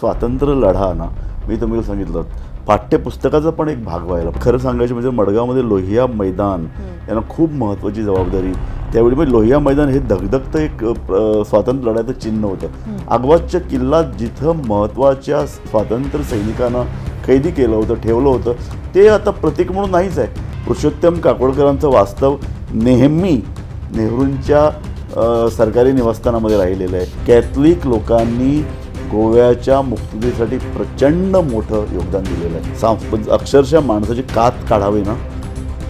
स्वातंत्र्य लढा ना, मी तुम्हाला सांगितलं पाठ्यपुस्तकाचा पण एक भाग व्हायला. खरं सांगायचं म्हणजे मडगावमध्ये लोहिया मैदान यांना खूप महत्त्वाची जबाबदारी. त्यावेळी म्हणजे लोहिया मैदान हे धगधगतं एक स्वातंत्र्य लढ्याचं चिन्ह होतं. आग्वादचा किल्ला जिथं महत्त्वाच्या स्वातंत्र्य सैनिकांना कैदी केलं होतं, ठेवलं होतं, ते आता प्रतीक म्हणून नाहीच आहे. पुरुषोत्तम काकोडकरांचं वास्तव नेहमी नेहरूंच्या सरकारी निवासस्थानामध्ये राहिलेलं आहे. कॅथलिक लोकांनी गोव्याच्या मुक्तीसाठी प्रचंड मोठं योगदान दिलेलं आहे. अक्षरशः माणसाची कात काढावी ना,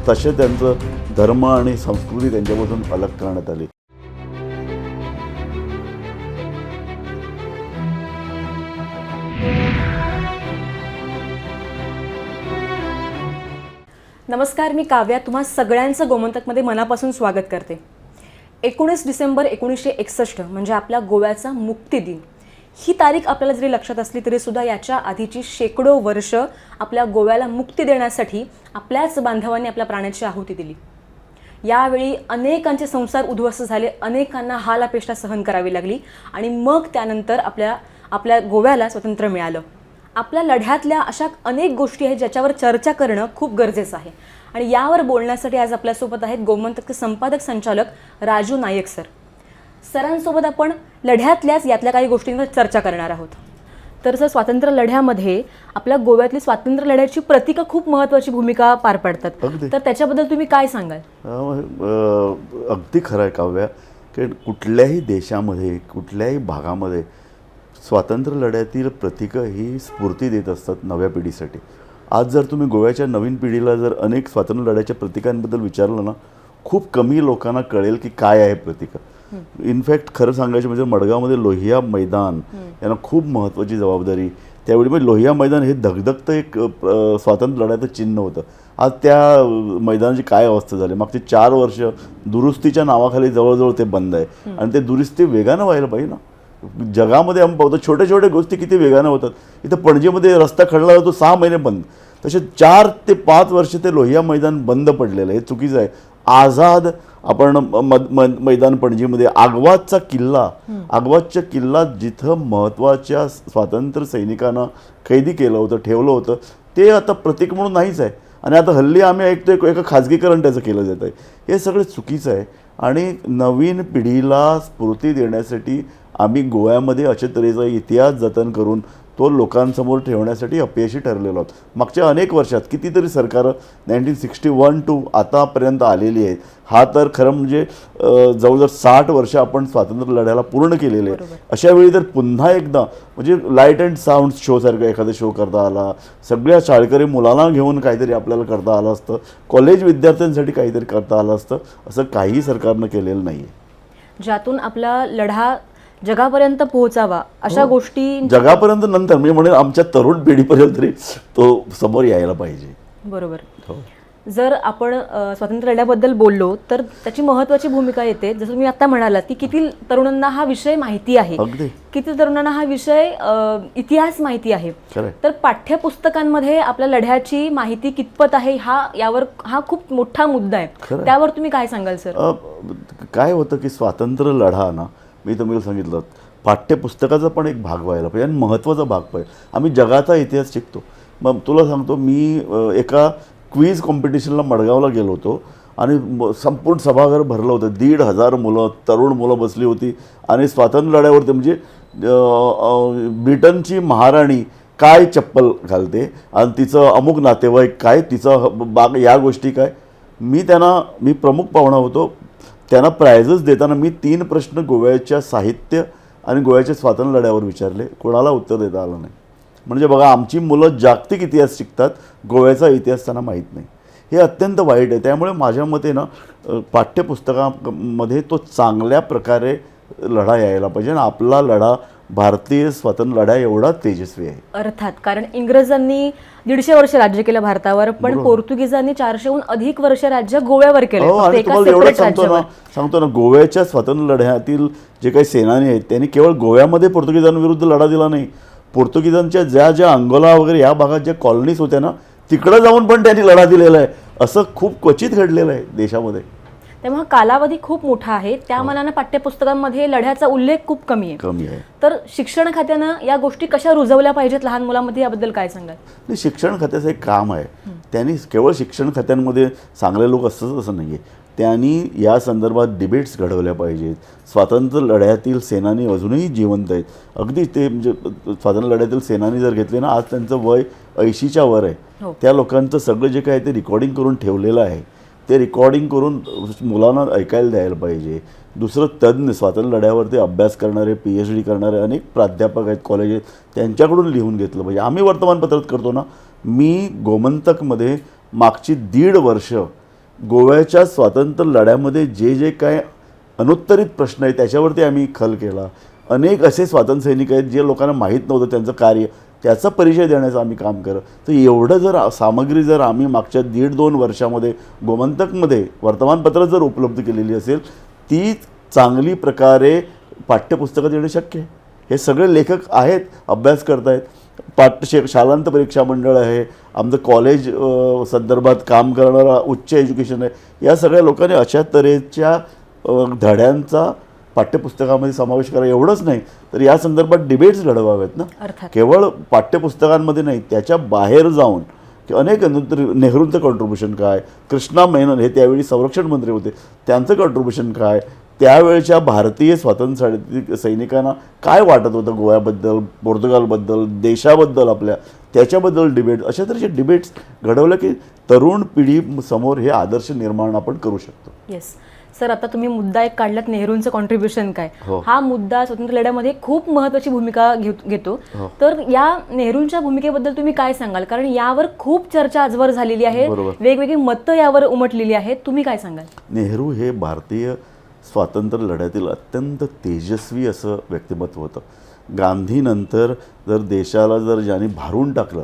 तसे त्यांचं धर्म आणि संस्कृती त्यांच्यापासून अलग करण्यात आली. नमस्कार, मी काव्या तुम्हा सगळ्यांचं गोमंतकमध्ये मनापासून स्वागत करते. 19 डिसेंबर 1961 म्हणजे आपल्या गोव्याचा मुक्ती दिन. ही तारीख आपल्याला जरी लक्षात असली तरी सुद्धा याच्या आधीची शेकडो वर्ष आपल्या गोव्याला मुक्ती देण्यासाठी आपल्याच बांधवांनी आपल्या प्राणाची आहुती दिली. यावेळी अनेकांचे संसार उद्ध्वस्त झाले, अनेकांना हालापेष्टा सहन करावी लागली आणि मग त्यानंतर आपल्या गोव्याला स्वातंत्र्य मिळालं. आपल्या लढ्यातल्या अशा अनेक गोष्टी आहेत ज्याच्यावर चर्चा करणं खूप गरजेचं आहे आणि यावर बोलण्यासाठी आज आपल्यासोबत आहेत गोमंतकचे संपादक संचालक राजू नायक सर. सरांसोबत आपण लढ्यातल्याच यातल्या काही गोष्टींवर चर्चा करणार आहोत. तर सर, स्वातंत्र्य लढ्यामध्ये आपल्या गोव्यातली स्वातंत्र्य लढ्याची प्रतीकं खूप महत्त्वाची भूमिका पार पाडतात. तर त्याच्याबद्दल तुम्ही काय सांगाल? अगदी खरं आहे काव्या, की कुठल्याही देशामध्ये कुठल्याही भागामध्ये स्वातंत्र्य लढ्यातील प्रतीकं ही स्फूर्ती देत असतात नव्या पिढीसाठी. आज जर तुम्ही गोव्याच्या नवीन पिढीला जर अनेक स्वातंत्र्य लढ्याच्या प्रतीकांबद्दल विचारलं ना, खूप कमी लोकांना कळेल की काय आहे प्रतीकं. इनफॅक्ट खरं सांगायचं म्हणजे मडगावमध्ये लोहिया मैदान यांना खूप महत्त्वाची जबाबदारी. त्यावेळी म्हणजे लोहिया मैदान हे धगधगतं एक स्वातंत्र्य लढ्याचं चिन्ह होतं. आज त्या मैदानाची काय अवस्था झाली. मागची 4 वर्ष दुरुस्तीच्या नावाखाली जवळजवळ ते बंद आहे आणि ते दुरुस्ती वेगानं व्हायला पाहिजे ना. जगामध्ये आपण पाहतो छोट्या छोट्या गोष्टी किती वेगानं होतात. इथं पणजीमध्ये रस्ता खडला होतो 6 महिने बंद, तसे 4 ते 5 वर्ष ते लोहिया मैदान बंद पडलेलं आहे. हे चुकीचं आहे. आझाद आपण मैदान पणजीमध्ये आग्वादचा किल्ला जिथं महत्त्वाच्या स्वातंत्र्य सैनिकांना कैदी केलं होतं, ठेवलं होतं, ते आता प्रतीक म्हणून नाहीच आहे. आणि आता हल्ली आम्ही ऐकतोय एका खाजगीकरण त्याचं केलं जात आहे. हे सगळं चुकीचं आहे आणि नवीन पिढीला स्फूर्ती देण्यासाठी आम्ही गोव्यामध्ये अशा तऱ्हेचा इतिहास जतन करून तो लोकांसमोर ठेवण्यासाठी अपयशी ठरलेलो आहोत. मागच्या अनेक वर्षात कितीतरी सरकारं 1961 टू आतापर्यंत आलेली आहेत. हा तर खरं म्हणजे जवळजवळ 60 वर्ष आपण स्वातंत्र्य लढ्याला पूर्ण केलेले आहे. अशा वेळी जर पुन्हा एकदा म्हणजे लाईट अँड साऊंड शोसारखं एखादा शो करता आला, सगळ्या शाळकरी मुलांना घेऊन काहीतरी आपल्याला करता आलं असतं, कॉलेज विद्यार्थ्यांसाठी काहीतरी करता आलं असतं, असं काही सरकारनं केलेलं नाही आहे. ज्यातून आपला लढा जगापर्यंत पोहोचावा अशा गोष्टी जगापर्यंत नंतर मी म्हणेन आमच्या तरुण पिढीपर्यंत तरी तो समोर यायला पाहिजे. बरोबर. जर आपण स्वातंत्र्य लढ्याबद्दल बोललो तर त्याची महत्त्वाची भूमिका येते. जसं तुम्ही आता म्हणालात की किती तरुणांना हा विषय माहिती आहे, किती तरुणांना हा विषय इतिहास माहिती आहे. तर पाठ्यपुस्तकांमध्ये आपल्या लढ्याची माहिती कितपत आहे हा खूप मोठा मुद्दा आहे. त्यावर तुम्ही काय सांगाल सर? काय होतं की स्वातंत्र्य लढा ना, मी तुम्हाला सांगितलं पाठ्यपुस्तकाचा पण एक भाग व्हायला पाहिजे आणि महत्त्वाचा भाग पाहिजे. आम्ही जगाचा इतिहास शिकतो. मग तुला सांगतो, मी एका क्विज कॉम्पिटिशनला मडगावला गेलो होतो आणि संपूर्ण सभागृह भरलं होतं. 1,500 मुलं, तरुण मुलं बसली होती आणि स्वातंत्र्य लढ्यावरती म्हणजे ब्रिटनची महाराणी काय चप्पल घालते आणि तिचं अमुक नातेवाईक काय, तिचं बाग, या गोष्टी काय. मी प्रमुख पाहुणा होतो. त्यांना प्राइजेस देताना मी 3 प्रश्न गोव्याच्या साहित्य आणि गोव्याच्या स्वातंत्र्य लढ्यावर विचारले. कोणाला उत्तर देता आलं नाही. म्हणजे बघा, आमची मुलं जागतिक इतिहास शिकतात, गोव्याचा इतिहास त्यांना माहीत नाही. हे अत्यंत वाईट आहे. त्यामुळे माझ्या मते ना, पाठ्यपुस्तकामध्ये तो चांगल्या प्रकारे लढा यायला पाहिजे आणि आपला लढा भारतीय स्वातंत्र्य लढा एवढा तेजस्वी आहे. अर्थात, कारण इंग्रजांनी 150 वर्ष राज्य केलं भारतावर, पण पोर्तुगीजांनी 400हून अधिक वर्ष राज्य गोव्यावर केलं. सांगतो ना, गोव्याच्या स्वातंत्र्य लढ्यातील जे काही सेनानी आहेत त्यांनी केवळ गोव्यामध्ये पोर्तुगीजांविरुद्ध लढा दिला नाही. पोर्तुगीजांच्या ज्या अंगोला वगैरे या भागात ज्या कॉलनीज होत्या ना, तिकडं जाऊन पण त्यांनी लढा दिलेला आहे. असं खूप क्वचित घडलेलं आहे देशामध्ये. तेव्हा कालावधी खूप मोठा आहे, त्या मानानं पाठ्यपुस्तकांमध्ये लढ्याचा उल्लेख खूप कमी आहे. कमी आहे. तर शिक्षण खात्यानं या गोष्टी कशा रुजवल्या पाहिजेत लहान मुलांमध्ये, याबद्दल काय सांगाल? नाही, शिक्षण खात्याचं एक काम आहे. त्यांनी केवळ शिक्षण खात्यांमध्ये चांगले लोक असतात असं नाही आहे. त्यांनी या संदर्भात डिबेट्स घडवल्या पाहिजेत. स्वातंत्र्य लढ्यातील सेनानी अजूनही जिवंत आहेत. अगदी ते म्हणजे स्वातंत्र्य लढ्यातील सेनानी जर घेतले ना, आज त्यांचं वय 80च्या वर आहे. हो. त्या लोकांचं सगळं जे काय ते रेकॉर्डिंग करून ठेवलेलं आहे, ते रेकॉर्डिंग करून मुलांना ऐकायला द्यायला पाहिजे. दुसरं तज्ज्ञ स्वातंत्र्य लढ्यावरती अभ्यास करणारे, PhD करणारे अनेक प्राध्यापक आहेत, कॉलेज आहेत, त्यांच्याकडून लिहून घेतलं पाहिजे. आम्ही वर्तमानपत्रात करतो ना, मी गोमंतकमध्ये मागची 1.5 वर्ष गोव्याच्या स्वातंत्र्य लढ्यामध्ये जे जे काय अनुत्तरित प्रश्न आहेत त्याच्यावरती आम्ही खल केला. अनेक असे स्वातंत्र्य सैनिक आहेत जे लोकांना माहीत नव्हतं त्यांचं कार्य, त्याचा परिचय देण्याचं आम्ही काम केलं. तर एवढं जर सामग्री जर आम्ही मागच्या 1.5-2 वर्षामध्ये गोमंतकमध्ये वर्तमानपत्रात जर उपलब्ध केलेली असेल, ती चांगली प्रकारे पाठ्यपुस्तकात येणं शक्य आहे. हे सगळे लेखक आहेत, अभ्यास करत आहेत. शालांत परीक्षा मंडळ आहे, आमचं कॉलेज संदर्भात काम करणारा उच्च एज्युकेशन आहे. या सगळ्या लोकांनी अशा तऱ्हेच्या धड्यांचा पाठ्यपुस्तकामध्ये समावेश करा. एवढंच नाही तर या संदर्भात डिबेट्स घडवावेत ना. अर्थात केवळ पाठ्यपुस्तकांमध्ये नाही, त्याच्या बाहेर जाऊन की अनेक नेहरूंचं कॉन्ट्रीब्युशन काय, कृष्णा मेनन हे त्यावेळी संरक्षण मंत्री होते, त्यांचं कॉन्ट्रीब्युशन काय, त्यावेळच्या भारतीय स्वातंत्र्य सैनिकांना काय वाटत होतं गोव्याबद्दल, पोर्तुगालबद्दल, देशाबद्दल आपल्या, त्याच्याबद्दल डिबेट, अशा तऱ्हेचे डिबेट्स घडवलं की तरुण पिढी समोर हे आदर्श निर्माण आपण करू शकतो. येस सर, आता तुम्ही मुद्दा एक काढलात, नेहरूंचं कॉन्ट्रीब्युशन काय. हो. हा मुद्दा स्वातंत्र्य लढ्यामध्ये खूप महत्त्वाची भूमिका घेतो. हो. तर या नेहरूंच्या भूमिकेबद्दल तुम्ही काय सांगाल? कारण यावर खूप चर्चा आजवर झालेली आहे, बरोबर. वेगवेगळी मतं यावर उमटलेली आहेत. तुम्ही काय सांगाल? नेहरू हे भारतीय स्वातंत्र्य लढ्यातील अत्यंत तेजस्वी असं व्यक्तिमत्व होतं. गांधीनंतर जर देशाला जर ज्यांनी भारून टाकलं,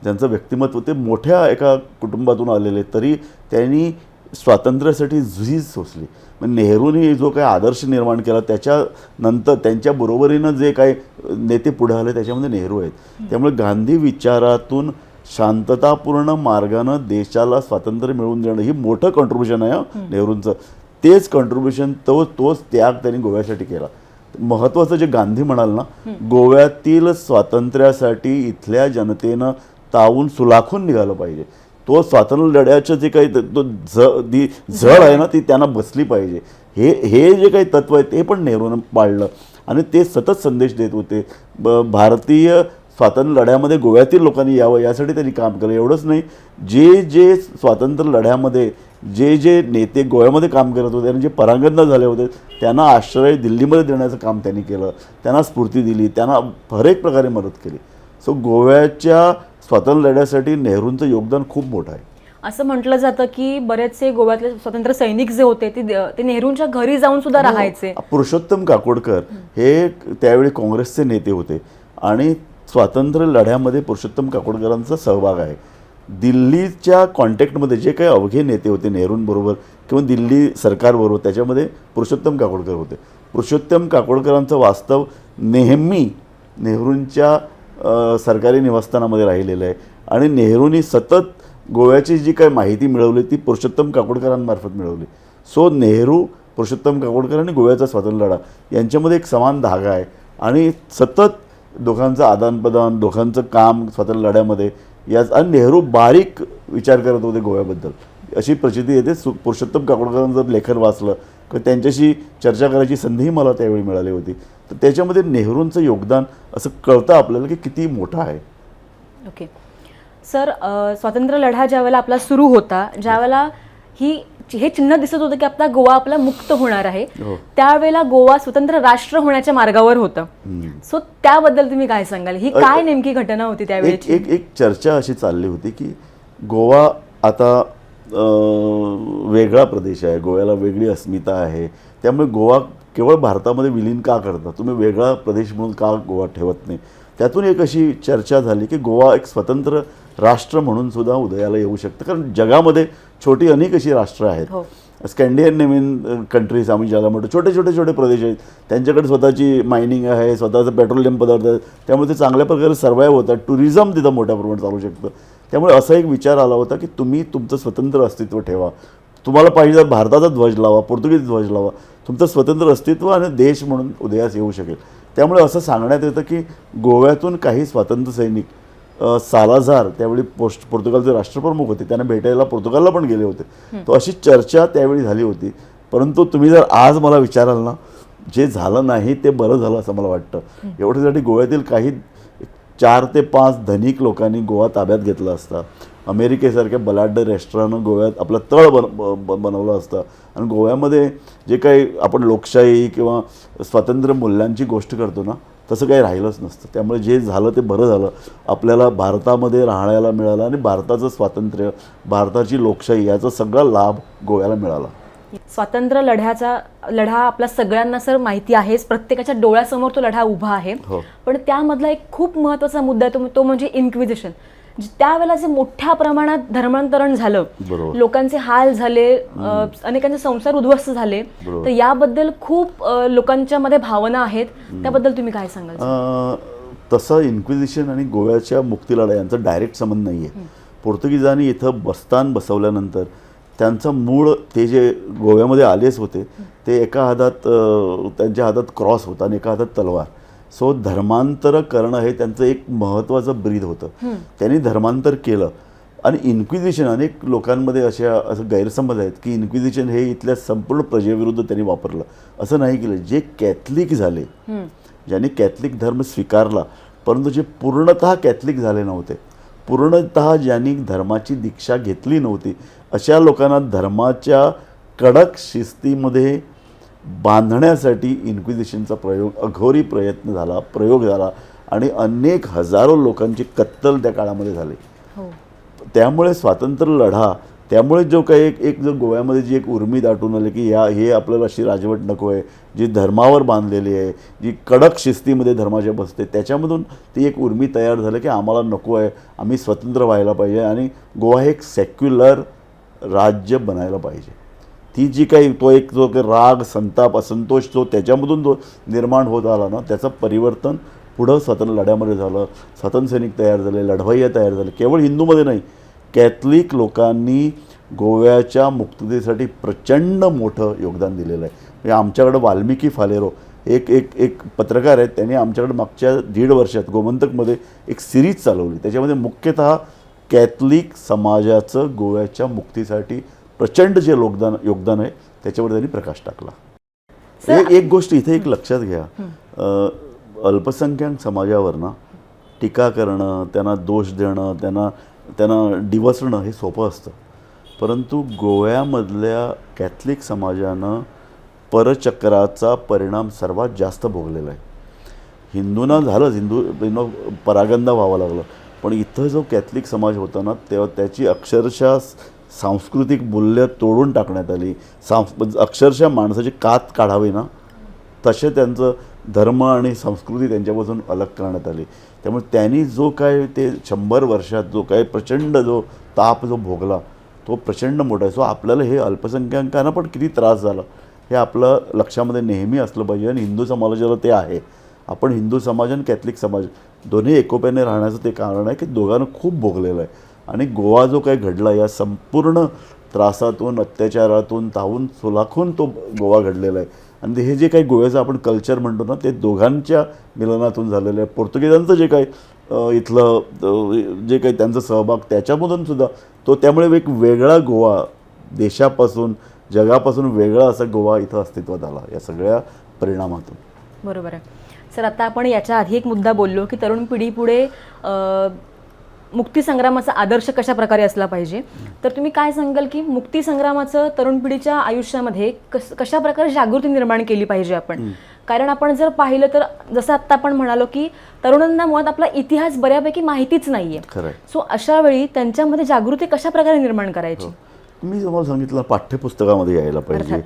ज्यांचं व्यक्तिमत्व, ते मोठ्या एका कुटुंबातून आलेले, तरी त्यांनी स्वातंत्र्यासाठी झुंज सोसली. मग नेहरूंनी जो काही आदर्श निर्माण केला, त्याच्यानंतर त्यांच्या बरोबरीनं जे काही नेते पुढे आले त्याच्यामध्ये नेहरू आहेत. त्यामुळे गांधी विचारातून शांततापूर्ण मार्गानं देशाला स्वातंत्र्य मिळवून देणं ही मोठं कॉन्ट्रीब्युशन आहे नेहरूंचं. तेच कॉन्ट्रीब्युशन, तोच त्याग त्यांनी गोव्यासाठी केला. महत्त्वाचं जे गांधी म्हणाल ना, गोव्यातील स्वातंत्र्यासाठी इथल्या जनतेनं तावून सुलाखून निघालं पाहिजे. तो स्वातंत्र्य लढ्याचं जे काही झळ आहे ना, ती त्यांना बसली पाहिजे. हे जे काही तत्त्व आहे ते पण नेहरूनं पाळलं आणि ते सतत संदेश देत होते. भारतीय स्वातंत्र्य लढ्यामध्ये गोव्यातील लोकांनी यावं यासाठी त्यांनी काम केलं. एवढंच नाही, जे स्वातंत्र्य लढ्यामध्ये जे नेते गोव्यामध्ये काम करत होते आणि जे परांगण झाले होते, त्यांना आश्रय दिल्लीमध्ये देण्याचं काम त्यांनी केलं. त्यांना स्फूर्ती दिली, त्यांना हर एक प्रकारे मदत केली. सो गोव्याच्या स्वातंत्र्य लढ्यासाठी नेहरूंचं योगदान खूप मोठं आहे. असं म्हटलं जातं की बरेचसे गोव्यातले स्वातंत्र्य सैनिक जे होते ते नेहरूंच्या घरी जाऊन सुद्धा राहायचे. पुरुषोत्तम काकोडकर हे त्यावेळी काँग्रेसचे नेते होते आणि स्वातंत्र्य लढ्यामध्ये पुरुषोत्तम काकोडकरांचा सहभाग आहे. दिल्लीच्या कॉन्टॅक्टमध्ये जे काही अवघे नेते होते नेहरूंबरोबर किंवा दिल्ली सरकारबरोबर, त्याच्यामध्ये पुरुषोत्तम काकोडकर होते. पुरुषोत्तम काकोडकरांचं वास्तव नेहमी नेहरूंच्या सरकारी निवासस्थानामध्ये राहिलेलं आहे आणि नेहरूंनी सतत गोव्याची जी काही माहिती मिळवली ती पुरुषोत्तम काकोडकरांमार्फत मिळवली. सो नेहरू, पुरुषोत्तम काकोडकर आणि गोव्याचा स्वातंत्र्य लढा यांच्यामध्ये एक समान धागा आहे आणि सतत दोघांचं आदानप्रदान, दोघांचं काम स्वातंत्र्य लढ्यामध्ये आणि नेहरू बारीक विचार करत होते गोव्याबद्दल, अशी प्रचिती येते. पुरुषोत्तम काकोडकरांचं जर लेखन वाचलं किंवा त्यांच्याशी चर्चा करायची संधीही मला त्यावेळी मिळाली होती. तर त्याच्यामध्ये नेहरूंचं योगदान असं कळतं आपल्याला की किती मोठं आहे. ओके सर, स्वातंत्र्य लढा ज्यावेळेला आपला सुरू होता, ज्यावेळेला हे चिन्ह दिसत होतं की आपला गोवा आपला मुक्त होणार आहे, त्यावेळेला गोवा स्वतंत्र राष्ट्र होण्याच्या मार्गावर होतं. सो त्याबद्दल तुम्ही काय सांगाल? ही काय नेमकी घटना होती त्यावेळी? एक चर्चा अशी चालली होती की गोवा आता वेगळा प्रदेश आहे, गोव्याला वेगळी अस्मिता आहे, त्यामुळे गोवा केवळ भारतामध्ये विलीन का करता, तुम्ही वेगळा प्रदेश म्हणून का गोवा ठेवत नाही. त्यातून एक अशी चर्चा झाली की गोवा एक स्वतंत्र राष्ट्र म्हणून सुद्धा उदयाला येऊ शकतं, कारण जगामध्ये छोटी अनेक अशी राष्ट्र आहेत. स्कॅन्डिनेव्हियन कंट्रीज आम्ही ज्याला म्हणतो, छोटे प्रदेश आहेत, त्यांच्याकडे स्वतःची मायनिंग आहे, स्वतःचं पेट्रोलियम पदार्थ आहेत, त्यामुळे ते चांगल्या प्रकारे सर्वाईव्ह होतात. टुरिझम तिथं मोठ्या प्रमाणात चालू शकतं. त्यामुळे असा एक विचार आला होता की तुम्ही तुमचं स्वतंत्र अस्तित्व ठेवा, तुम्हाला पाहिजे तर भारताचा ध्वज लावा, पोर्तुगीज ध्वज लावा, तुमचं स्वतंत्र अस्तित्व आणि देश म्हणून उदयास येऊ शकेल. त्यामुळे असं सांगण्यात येतं की गोव्यातून काही स्वातंत्र्य सैनिक सालाझार त्यावेळी पोर्तुगालचे राष्ट्रप्रमुख होते, त्यांना भेटायला पोर्तुगालला पण गेले होते. तो अशी चर्चा त्यावेळी झाली होती. परंतु तुम्ही जर आज मला विचाराल ना, जे झालं नाही ते बरं झालं असं मला वाटतं. एवढ्यासाठी गोव्यातील काही 4 ते 5 धनिक लोकांनी गोवा ताब्यात घेतला असता, अमेरिकेसारख्या बलाढ्य रेस्टॉरंटनं गोव्यात आपलं तळ बनवलं असतं आणि गोव्यामध्ये जे काही आपण लोकशाही किंवा स्वातंत्र्य मूल्यांची गोष्ट करतो ना, तसं काही राहिलंच नसतं. त्यामुळे जे झालं ते बरं झालं. आपल्याला भारतामध्ये राहण्याला मिळालं आणि भारताचं स्वातंत्र्य, भारताची लोकशाही याचा सगळा लाभ गोव्याला मिळाला. स्वातंत्र्य लढा आपला सगळ्यांना सर माहिती आहेच, प्रत्येकाच्या डोळ्यासमोर तो लढा उभा आहे. हो. पण त्यामधला एक खूप महत्त्वाचा मुद्दा आहे तो म्हणजे इन्क्विजिशन. त्यावेळेला जे मोठ्या प्रमाणात धर्मांतरण झालं, बरोबर. लोकांचे हाल झाले, अनेकांचे संसार उद्ध्वस्त झाले, तर याबद्दल खूप लोकांच्या मध्ये भावना आहेत. त्याबद्दल तुम्ही काय सांगाल? तसं इन्क्विजिशन आणि गोव्याच्या मुक्तीलढा यांचा डायरेक्ट संबंध नाही आहे. पोर्तुगीजांनी इथं बस्तान बसवल्यानंतर त्यांचं मूळ ते जे गोव्यामध्ये आलेच होते ते एका हातात त्यांच्या हातात क्रॉस होता आणि एका हातात तलवार. सो धर्मांतर करणं हे त्यांचं एक महत्त्वाचं ब्रीद होतं. त्यांनी धर्मांतर केलं आणि इन्क्विजिशन अनेक लोकांमध्ये असं गैरसमज आहेत की इन्क्विजिशन हे इथल्या संपूर्ण प्रजेविरुद्ध त्यांनी वापरलं. असं नाही केलं. जे कॅथलिक झाले, ज्यांनी कॅथलिक धर्म स्वीकारला परंतु जे पूर्णतः कॅथलिक झाले नव्हते, पूर्णतः ज्यांनी धर्माची दीक्षा घेतली नव्हती, अशा लोकांना धर्माच्या कडक शिस्तीमध्ये बांधण्यासाठी इन्क्विजिशनचा अघोरी प्रयोग झाला आणि अनेक हजारो लोकांची कत्तल त्या काळामध्ये झाली. त्यामुळे स्वातंत्र्य लढा, त्यामुळे जो काही एक जो गोव्यामध्ये जी एक उर्मी दाटून आली की हे आपल्याला अशी राजवट नको आहे, जी धर्मावर बांधलेली आहे, जी कडक शिस्तीमध्ये धर्माच्या बसते, त्याच्यामधून ती एक उर्मी तयार झाली की आम्हाला नको आहे, आम्ही स्वतंत्र व्हायला पाहिजे आणि गोवा हे एक सेक्युलर राज्य बनायला पाहिजे. ती जी काही जो काही राग, संताप, असंतोष जो त्याच्यामधून जो निर्माण होत आला ना, त्याचं परिवर्तन पुढं स्वातंत्र्य लढ्यामध्ये झालं. स्वातंत्र्य सैनिक तयार झाले, लढवय्या तयार झाले. केवळ हिंदूमध्ये नाही, कॅथलिक लोकांनी गोव्याच्या मुक्ततेसाठी प्रचंड मोठं योगदान दिलेलं आहे. म्हणजे आमच्याकडं वाल्मिकी फालेरो एक पत्रकार आहेत, त्यांनी आमच्याकडे मागच्या 1.5 वर्षात गोमंतकमध्ये एक सिरीज चालवली. त्याच्यामध्ये मुख्यतः कॅथलिक समाजाचं गोव्याच्या मुक्तीसाठी प्रचंड जे योगदान आहे त्याच्यावर त्यांनी प्रकाश टाकला. एक गोष्ट इथे एक लक्षात घ्या, अल्पसंख्याक समाजावर ना टीका करणं, त्यांना दोष देणं, त्यांना डिवचणं हे सोपं असतं. परंतु गोव्यामधल्या कॅथलिक समाजानं परचक्राचा परिणाम सर्वात जास्त भोगलेला आहे. हिंदूंना झालंच, हिंदू परागंदा व्हावं लागलं, पण इथं जो कॅथलिक समाज होता ना तेव्हा त्याची अक्षरशः सांस्कृतिक मूल्य तोडून टाकण्यात आली. अक्षरशः माणसाची कात काढावी ना तसे त्यांचं धर्म आणि संस्कृती त्यांच्यापासून अलग करण्यात आली. त्यामुळे त्यांनी जो काय ते 100 वर्षात जो काय प्रचंड जो ताप जो भोगला तो प्रचंड मोठा आहे. सो आपल्याला हे अल्पसंख्याकांना पण किती त्रास झाला हे आपलं लक्षामध्ये नेहमी असलं पाहिजे. आणि हिंदू समाजाला ते आहे. आपण हिंदू समाज आणि कॅथलिक समाज दोन्ही एकोप्याने राहण्याचं ते कारण आहे की दोघांना खूप भोगलेलं आहे. आणि गोवा जो काही घडला या संपूर्ण त्रासातून, अत्याचारातून, तावून सुलाखून तो गोवा घडलेला आहे. आणि हे जे काही गोव्याचं आपण कल्चर म्हणतो ना ते दोघांच्या मिलनातून झालेलं आहे. पोर्तुगीजांचं जे काही इथलं जे काही त्यांचा सहभाग त्याच्यामधून सुद्धा तो, त्यामुळे एक वेगळा गोवा, देशापासून जगापासून वेगळा असा गोवा इथं अस्तित्वात आला या सगळ्या परिणामातून. बरोबर आहे सर. आता आपण याच्या आधी एक मुद्दा बोललो की तरुण पिढी पुढे मुक्तीसंग्रामाचा आदर्श कशा प्रकारे असला पाहिजे, तर तुम्ही काय सांगाल की मुक्तीसंग्रामाचं तरुण पिढीच्या आयुष्यामध्ये कशा प्रकारे जागृती निर्माण केली पाहिजे आपण? कारण आपण जर पाहिलं तर जसं आत्ता आपण म्हणालो की तरुणांना मुळात आपला इतिहास बऱ्यापैकी माहितीच नाहीये. सो अशा वेळी त्यांच्यामध्ये जागृती कशा प्रकारे निर्माण करायची? मी तुम्हाला सांगितलं पाठ्यपुस्तकामध्ये यायला पाहिजे.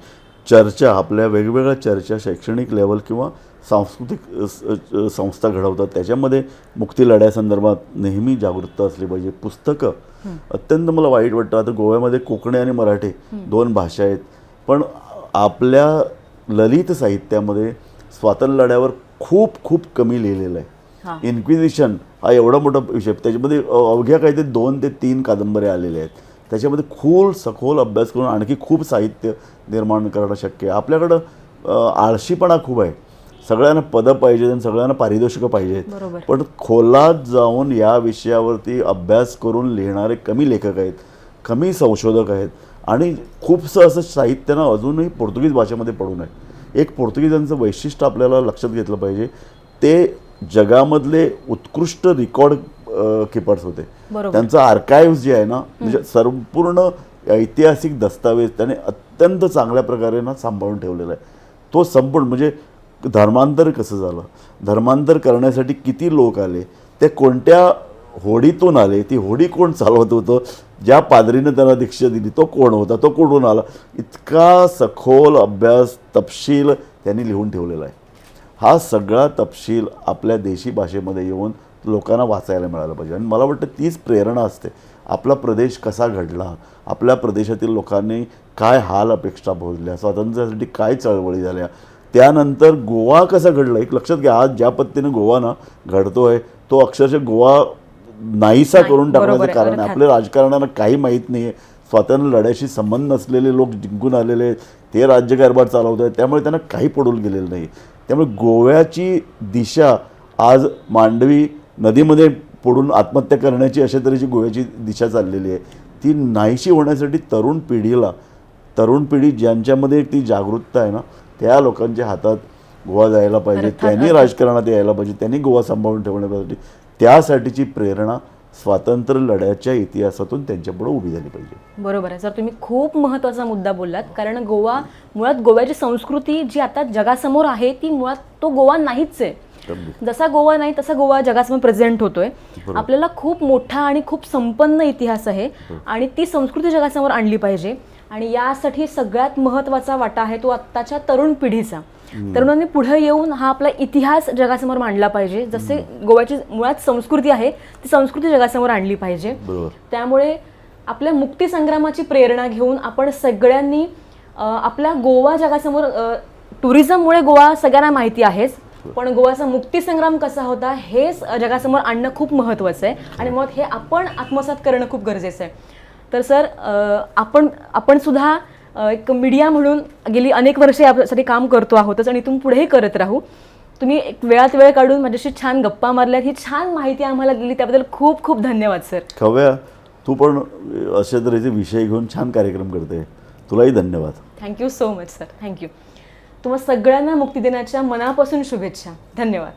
चर्चा, आपल्या वेगवेगळ्या चर्चा शैक्षणिक लेवल किंवा सांस्कृतिक संस्था घडवतात त्याच्यामध्ये मुक्ती लढ्यासंदर्भात नेहमी जागरूकता असली पाहिजे. पुस्तकं अत्यंत मला वाईट वाटतं, आता गोव्यामध्ये कोकणी आणि मराठी 2 भाषा आहेत, पण आपल्या ललित साहित्यामध्ये स्वातंत्र्य लढ्यावर खूप खूप कमी लिहिलेलं आहे. इन्क्विजिशन हा एवढा मोठा विषय, त्याच्यामध्ये अवघ्या काही ते 2 ते 3 कादंबऱ्या आलेल्या आहेत. त्याच्यामध्ये सखोल अभ्यास करून आणखी खूप साहित्य निर्माण करणं शक्य आहे. आपल्याकडं आळशीपणा खूप आहे. सगळ्यांना पदं पाहिजेत आणि सगळ्यांना पारितोषिकं पाहिजेत, बरोबर. पण खोलात जाऊन या विषयावरती अभ्यास करून लिहिणारे कमी लेखक आहेत, कमी संशोधक आहेत. आणि खूपसं असं साहित्य ना अजूनही पोर्तुगीज भाषेमध्ये पडून आहे. एक पोर्तुगीजांचं वैशिष्ट्य आपल्याला लक्षात घेतलं पाहिजे, ते जगामधले उत्कृष्ट रेकॉर्ड कीपर्स होते. बरोबर. त्यांचं आर्काइव्स जे आहे ना, म्हणजे संपूर्ण ऐतिहासिक दस्तावेज त्याने अत्यंत चांगल्या प्रकारे ना सांभाळून ठेवलेला आहे. तो संपूर्ण म्हणजे धर्मांतर कसं झालं, धर्मांतर करण्यासाठी किती लोक आले, ते कोणत्या होडीतून आले, ती होडी कोण चालवत होतं, ज्या पादरीनं त्यांना दीक्षा दिली तो कोण होता, तो कुठून आला, इतका सखोल अभ्यास तपशील त्यांनी लिहून ठेवलेला आहे. हा सगळा तपशील आपल्या देशी भाषेमध्ये येऊन लोकांना वाचायला मिळालं पाहिजे. आणि मला वाटतं तीच प्रेरणा असते. आपला प्रदेश कसा घडला, आपल्या प्रदेशातील लोकांनी काय हाल अपेक्षा भोगल्या, स्वातंत्र्यासाठी काय चळवळी झाल्या, त्यानंतर गोवा कसा घडला. एक लक्षात घ्या, आज ज्या पद्धतीनं गोवा ना घडतोय, तो अक्षरशः गोवा नाहीसा करून टाकण्याचं कारण आहे. आपल्या राजकारणाला काही माहीत नाही आहे. स्वातंत्र्य लढ्याशी संबंध नसलेले लोक जिंकून आलेले आहेत, ते राज्यकारभार चालवत आहेत, त्यामुळे त्यांना काही पडून गेलेलं नाही. त्यामुळे गोव्याची दिशा आज मांडवी नदीमध्ये पडून आत्महत्या करण्याची अशा तऱ्हेची गोव्याची दिशा चाललेली आहे. ती नाहीशी होण्यासाठी तरुण पिढी ज्यांच्यामध्ये ती जागरूकता आहे ना, त्या लोकांच्या हातात गोवा जायला पाहिजे, त्यांनी राजकारणात यायला पाहिजे, त्यांनी गोवा सांभाळून ठेवण्यासाठी. त्यासाठीची प्रेरणा स्वातंत्र्य लढ्याच्या इतिहासातून त्यांच्यापुढे उभी झाली पाहिजे. बरोबर आहे सर, तुम्ही खूप महत्त्वाचा मुद्दा बोललात. कारण मुळात गोव्याची संस्कृती जी आता जगासमोर आहे ती मुळात तो गोवा नाहीच आहे. जसा गोवा नाही तसा गोवा जगासमोर प्रेझेंट होतोय. आपल्याला खूप मोठा आणि खूप संपन्न इतिहास आहे आणि ती संस्कृती जगासमोर आणली पाहिजे. आणि यासाठी सगळ्यात महत्त्वाचा वाटा आहे तो आत्ताच्या तरुण पिढीचा. तरुणांनी पुढे येऊन हा आपला इतिहास जगासमोर मांडला पाहिजे. जसे गोव्याची मुळात संस्कृती आहे ती संस्कृती जगासमोर आणली पाहिजे. त्यामुळे आपल्या मुक्तीसंग्रामाची प्रेरणा घेऊन आपण सगळ्यांनी आपला गोवा जगासमोर, टुरिझममुळे गोवा सगळ्यांना माहिती आहेच, पण गोव्याचा मुक्तीसंग्राम कसा होता हेच जगासमोर आणणं खूप महत्त्वाचं आहे. आणि मग हे आपण आत्मसात करणं खूप गरजेचं आहे. तर सर, आपण सुद्धा एक मीडिया म्हणून गेली अनेक वर्षे यासाठी काम करतो आहोतच आणि इथून पुढेही करत राहू. तुम्ही एक वेळात वेळ काढून माझ्याशी छान गप्पा मारल्यात, ही छान माहिती आम्हाला दिली, त्याबद्दल खूप खूप धन्यवाद सर. खव्या, तू पण अशा तऱ्हेचे विषय घेऊन छान कार्यक्रम करते, तुलाही धन्यवाद. Thank you so much sir, thank you. तुम्हा सगळ्यांना मुक्तिदिनाच्या मनापासून शुभेच्छा. धन्यवाद.